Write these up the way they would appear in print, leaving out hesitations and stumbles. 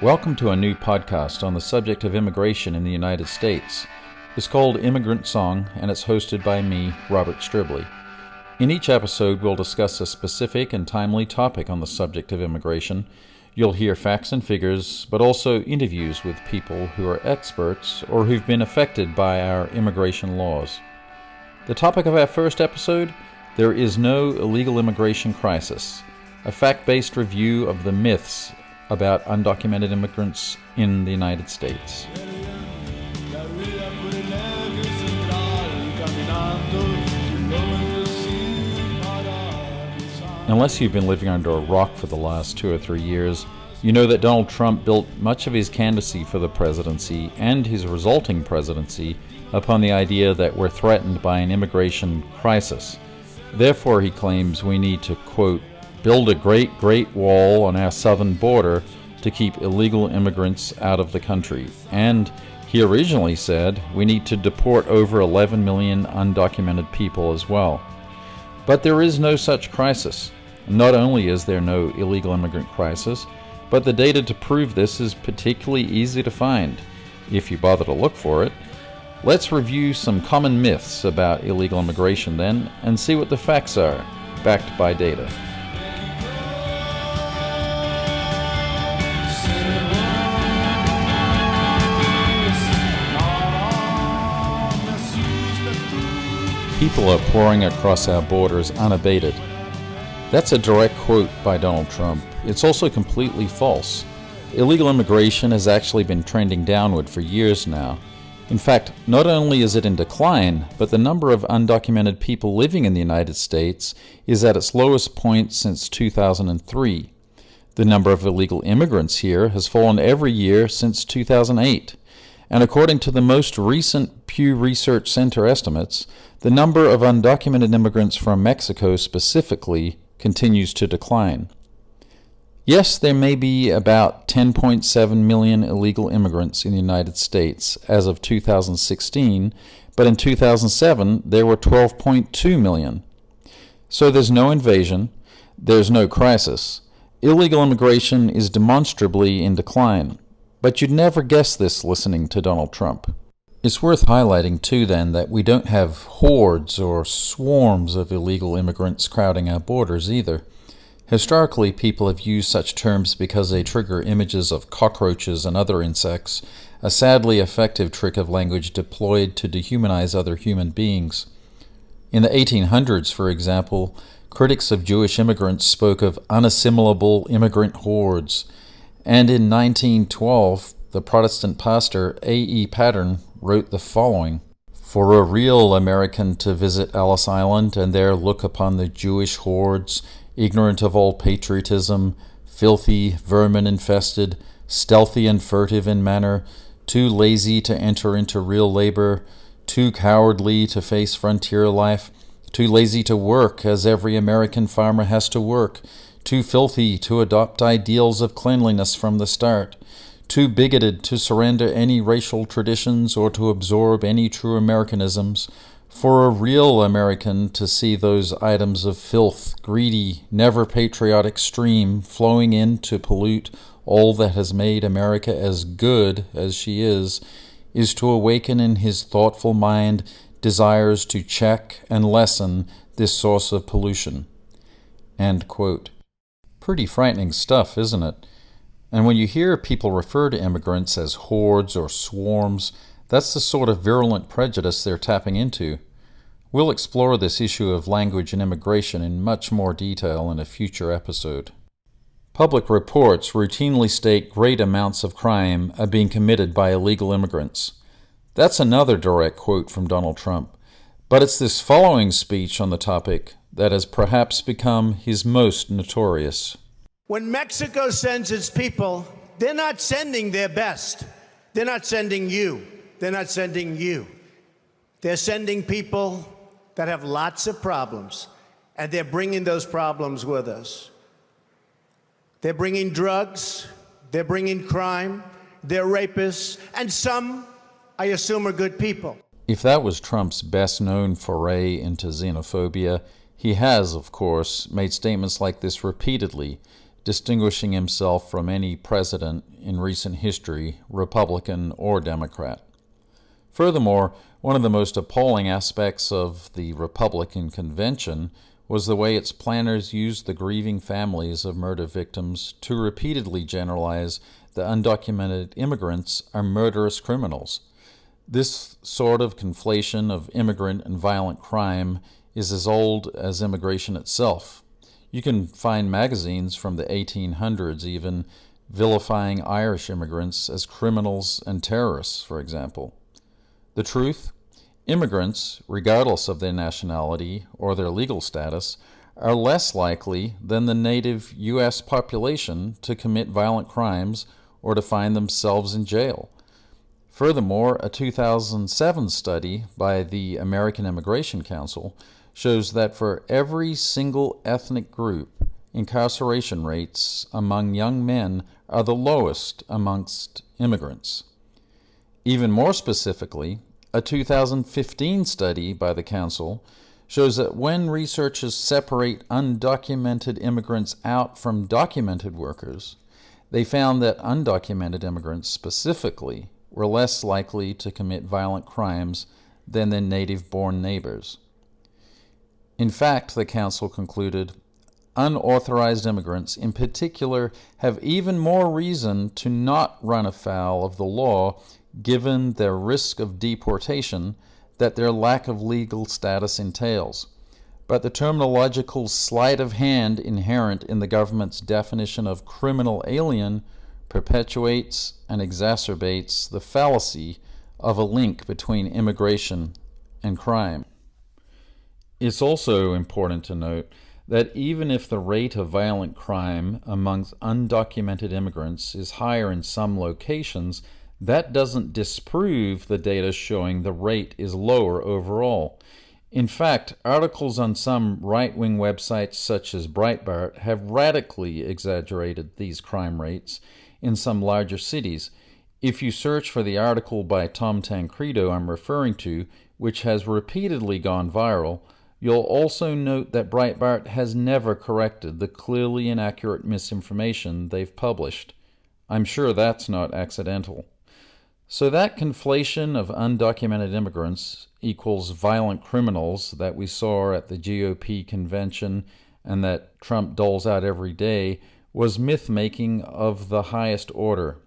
Welcome to a new podcast on the subject of immigration in the United States. It's called Immigrant Song, and it's hosted by me, Robert Stribley. In each episode, we'll discuss a specific and timely topic on the subject of immigration. You'll hear facts and figures, but also interviews with people who are experts or who've been affected by our immigration laws. The topic of our first episode: there is no illegal immigration crisis, a fact-based review of the myths about undocumented immigrants in the United States. Unless you've been living under a rock for the last 2 or 3 years, you know that Donald Trump built much of his candidacy for the presidency and his resulting presidency upon the idea that we're threatened by an immigration crisis. Therefore, he claims we need to, quote, build a great wall on our southern border to keep illegal immigrants out of the country. And he originally said we need to deport over 11 million undocumented people as well. But there is no such crisis. Not only is there no illegal immigrant crisis, but the data to prove this is particularly easy to find, if you bother to look for it. Let's review some common myths about illegal immigration then, and see what the facts are, backed by data. People are pouring across our borders unabated. That's a direct quote by Donald Trump. It's also completely false. Illegal immigration has actually been trending downward for years now. In fact, not only is it in decline, but the number of undocumented people living in the United States is at its lowest point since 2003. The number of illegal immigrants here has fallen every year since 2008. And according to the most recent Pew Research Center estimates, the number of undocumented immigrants from Mexico specifically continues to decline. Yes, there may be about 10.7 million illegal immigrants in the United States as of 2016, but in 2007 there were 12.2 million. So there's no invasion, there's no crisis. Illegal immigration is demonstrably in decline. But you'd never guess this listening to Donald Trump. It's worth highlighting too then that we don't have hordes or swarms of illegal immigrants crowding our borders either. Historically, people have used such terms because they trigger images of cockroaches and other insects, a sadly effective trick of language deployed to dehumanize other human beings. In the 1800s, for example, critics of Jewish immigrants spoke of unassimilable immigrant hordes. And in 1912, the Protestant pastor A.E. Pattern wrote the following: "For a real American to visit Ellis Island and there look upon the Jewish hordes, ignorant of all patriotism, filthy, vermin-infested, stealthy and furtive in manner, too lazy to enter into real labor, too cowardly to face frontier life, too lazy to work as every American farmer has to work, too filthy to adopt ideals of cleanliness from the start, too bigoted to surrender any racial traditions or to absorb any true Americanisms, for a real American to see those items of filth, greedy, never patriotic stream flowing in to pollute all that has made America as good as she is to awaken in his thoughtful mind desires to check and lessen this source of pollution." End quote. Pretty frightening stuff, isn't it? And when you hear people refer to immigrants as hordes or swarms, that's the sort of virulent prejudice they're tapping into. We'll explore this issue of language and immigration in much more detail in a future episode. Public reports routinely state great amounts of crime are being committed by illegal immigrants. That's another direct quote from Donald Trump. But it's this following speech on the topic that has perhaps become his most notorious. When Mexico sends its people, they're not sending their best. They're not sending you. They're not sending you. They're sending people that have lots of problems, and they're bringing those problems with us. They're bringing drugs, they're bringing crime, they're rapists, and some, I assume, are good people. If that was Trump's best-known foray into xenophobia, he has, of course, made statements like this repeatedly, distinguishing himself from any president in recent history, Republican or Democrat. Furthermore, one of the most appalling aspects of the Republican convention was the way its planners used the grieving families of murder victims to repeatedly generalize that undocumented immigrants are murderous criminals. This sort of conflation of immigrant and violent crime is as old as immigration itself. You can find magazines from the 1800s even vilifying Irish immigrants as criminals and terrorists, for example. The truth? Immigrants, regardless of their nationality or their legal status, are less likely than the native U.S. population to commit violent crimes or to find themselves in jail. Furthermore, a 2007 study by the American Immigration Council shows that for every single ethnic group, incarceration rates among young men are the lowest amongst immigrants. Even more specifically, a 2015 study by the Council shows that when researchers separate undocumented immigrants out from documented workers, they found that undocumented immigrants specifically were less likely to commit violent crimes than their native-born neighbors. In fact, the Council concluded, unauthorized immigrants in particular have even more reason to not run afoul of the law given their risk of deportation that their lack of legal status entails. But the terminological sleight of hand inherent in the government's definition of criminal alien perpetuates and exacerbates the fallacy of a link between immigration and crime. It's also important to note that even if the rate of violent crime amongst undocumented immigrants is higher in some locations, that doesn't disprove the data showing the rate is lower overall. In fact, articles on some right-wing websites such as Breitbart have radically exaggerated these crime rates in some larger cities. If you search for the article by Tom Tancredo I'm referring to, which has repeatedly gone viral, you'll also note that Breitbart has never corrected the clearly inaccurate misinformation they've published. I'm sure that's not accidental. So that conflation of undocumented immigrants equals violent criminals that we saw at the GOP convention and that Trump doles out every day was myth-making of the highest order.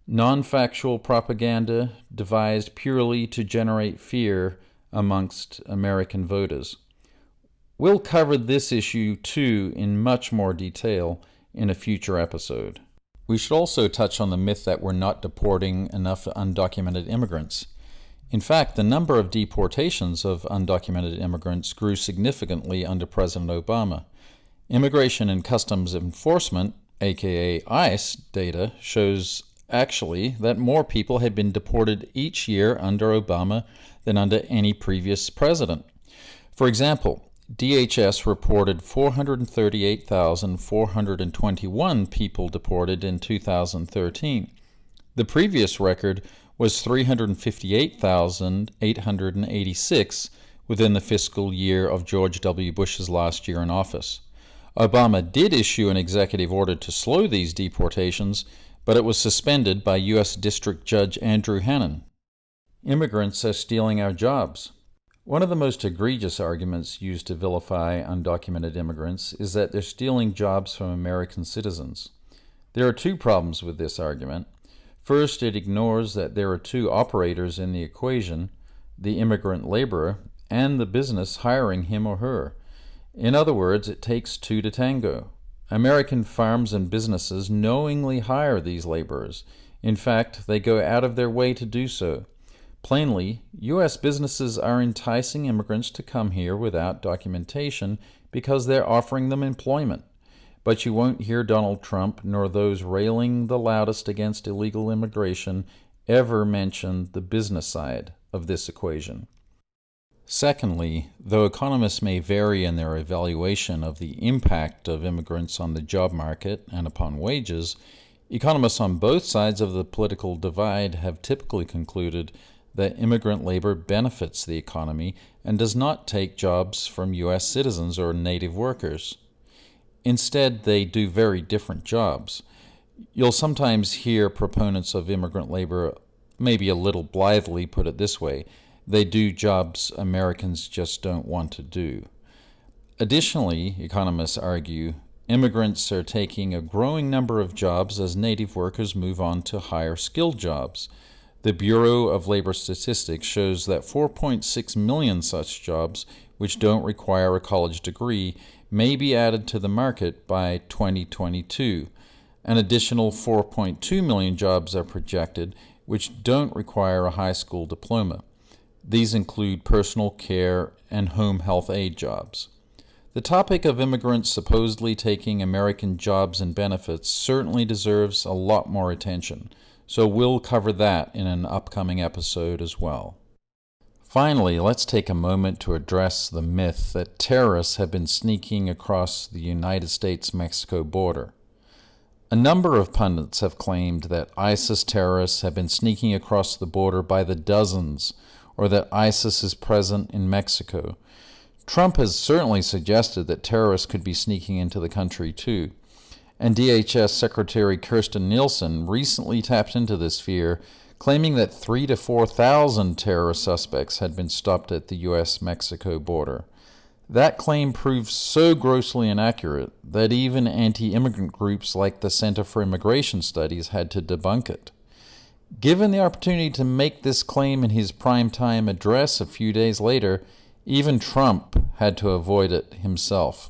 Non-factual propaganda devised purely to generate fear amongst American voters. We'll cover this issue too in much more detail in a future episode. We should also touch on the myth that we're not deporting enough undocumented immigrants. In fact, the number of deportations of undocumented immigrants grew significantly under President Obama. Immigration and Customs Enforcement, aka ICE, data shows actually that more people had been deported each year under Obama than under any previous president. For example, DHS reported 438,421 people deported in 2013. The previous record was 358,886 within the fiscal year of George W. Bush's last year in office. Obama did issue an executive order to slow these deportations, but it was suspended by U.S. District Judge Andrew Hannon. Immigrants are stealing our jobs. One of the most egregious arguments used to vilify undocumented immigrants is that they're stealing jobs from American citizens. There are two problems with this argument. First, it ignores that there are two operators in the equation, the immigrant laborer and the business hiring him or her. In other words, it takes two to tango. American farms and businesses knowingly hire these laborers. In fact, they go out of their way to do so. Plainly, U.S. businesses are enticing immigrants to come here without documentation because they're offering them employment. But you won't hear Donald Trump nor those railing the loudest against illegal immigration ever mention the business side of this equation. Secondly, though economists may vary in their evaluation of the impact of immigrants on the job market and upon wages, economists on both sides of the political divide have typically concluded that immigrant labor benefits the economy and does not take jobs from U.S. citizens or native workers. Instead, they do very different jobs. You'll sometimes hear proponents of immigrant labor maybe a little blithely put it this way: they do jobs Americans just don't want to do. Additionally, economists argue, immigrants are taking a growing number of jobs as native workers move on to higher skilled jobs. The Bureau of Labor Statistics shows that 4.6 million such jobs, which don't require a college degree, may be added to the market by 2022. An additional 4.2 million jobs are projected, which don't require a high school diploma. These include personal care and home health aide jobs. The topic of immigrants supposedly taking American jobs and benefits certainly deserves a lot more attention, so we'll cover that in an upcoming episode as well. Finally, let's take a moment to address the myth that terrorists have been sneaking across the United States-Mexico border. A number of pundits have claimed that ISIS terrorists have been sneaking across the border by the dozens, or that ISIS is present in Mexico. Trump has certainly suggested that terrorists could be sneaking into the country too. And DHS Secretary Kirstjen Nielsen recently tapped into this fear, claiming that 3,000 to 4,000 terrorist suspects had been stopped at the U.S.-Mexico border. That claim proves so grossly inaccurate that even anti-immigrant groups like the Center for Immigration Studies had to debunk it. Given the opportunity to make this claim in his primetime address a few days later, even Trump had to avoid it himself.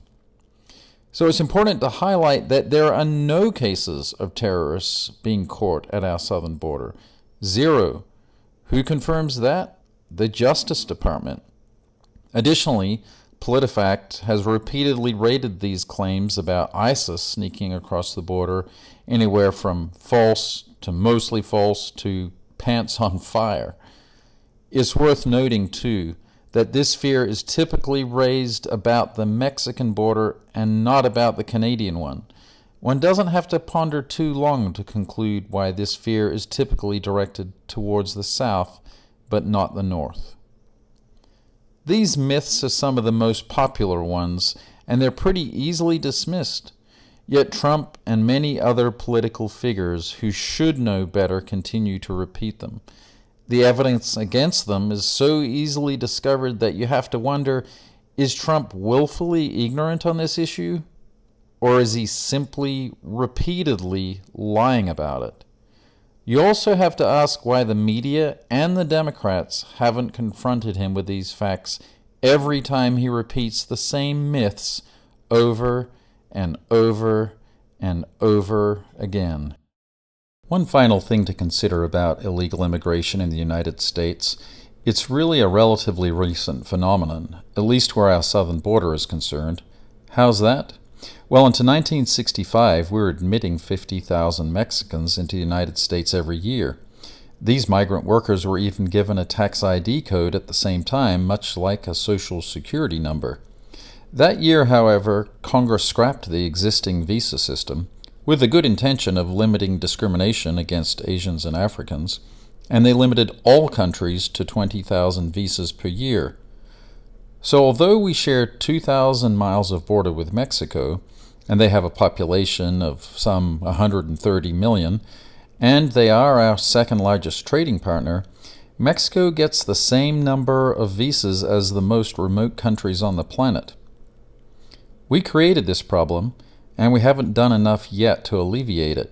So it's important to highlight that there are no cases of terrorists being caught at our southern border. 0. Who confirms that? The Justice Department. Additionally, PolitiFact has repeatedly rated these claims about ISIS sneaking across the border anywhere from false to mostly false to pants on fire. It's worth noting, too, that this fear is typically raised about the Mexican border and not about the Canadian one. One doesn't have to ponder too long to conclude why this fear is typically directed towards the south, but not the north. These myths are some of the most popular ones, and they're pretty easily dismissed. Yet Trump and many other political figures who should know better continue to repeat them. The evidence against them is so easily discovered that you have to wonder, is Trump willfully ignorant on this issue? Or is he simply repeatedly lying about it? You also have to ask why the media and the Democrats haven't confronted him with these facts every time he repeats the same myths over and over and over again. One final thing to consider about illegal immigration in the United States: it's really a relatively recent phenomenon, at least where our southern border is concerned. How's that? Well, until 1965, we were admitting 50,000 Mexicans into the United States every year. These migrant workers were even given a tax ID code at the same time, much like a social security number. That year, however, Congress scrapped the existing visa system, with the good intention of limiting discrimination against Asians and Africans, and they limited all countries to 20,000 visas per year. So although we share 2,000 miles of border with Mexico, and they have a population of some 130 million, and they are our second largest trading partner, Mexico gets the same number of visas as the most remote countries on the planet. We created this problem, and we haven't done enough yet to alleviate it.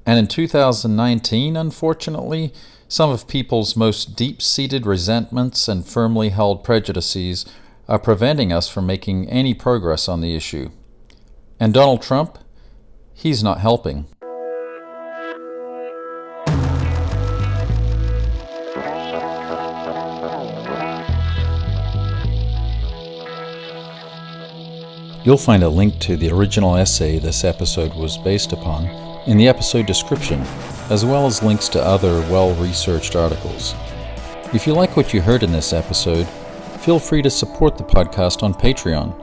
And in 2019, unfortunately, some of people's most deep-seated resentments and firmly held prejudices are preventing us from making any progress on the issue. And Donald Trump, he's not helping. You'll find a link to the original essay this episode was based upon in the episode description, as well as links to other well-researched articles. If you like what you heard in this episode, feel free to support the podcast on Patreon.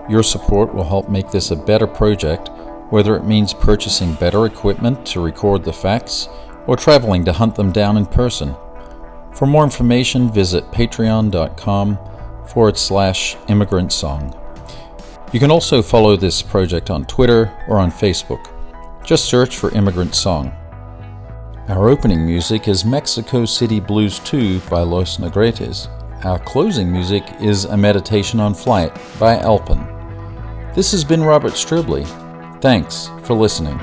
Your support will help make this a better project, whether it means purchasing better equipment to record the facts or traveling to hunt them down in person. For more information, visit patreon.com/Immigrant Song. You can also follow this project on Twitter or on Facebook. Just search for Immigrant Song. Our opening music is Mexico City Blues 2 by Los Negretes. Our closing music is A Meditation on Flight by Alpin. This has been Robert Stribley. Thanks for listening.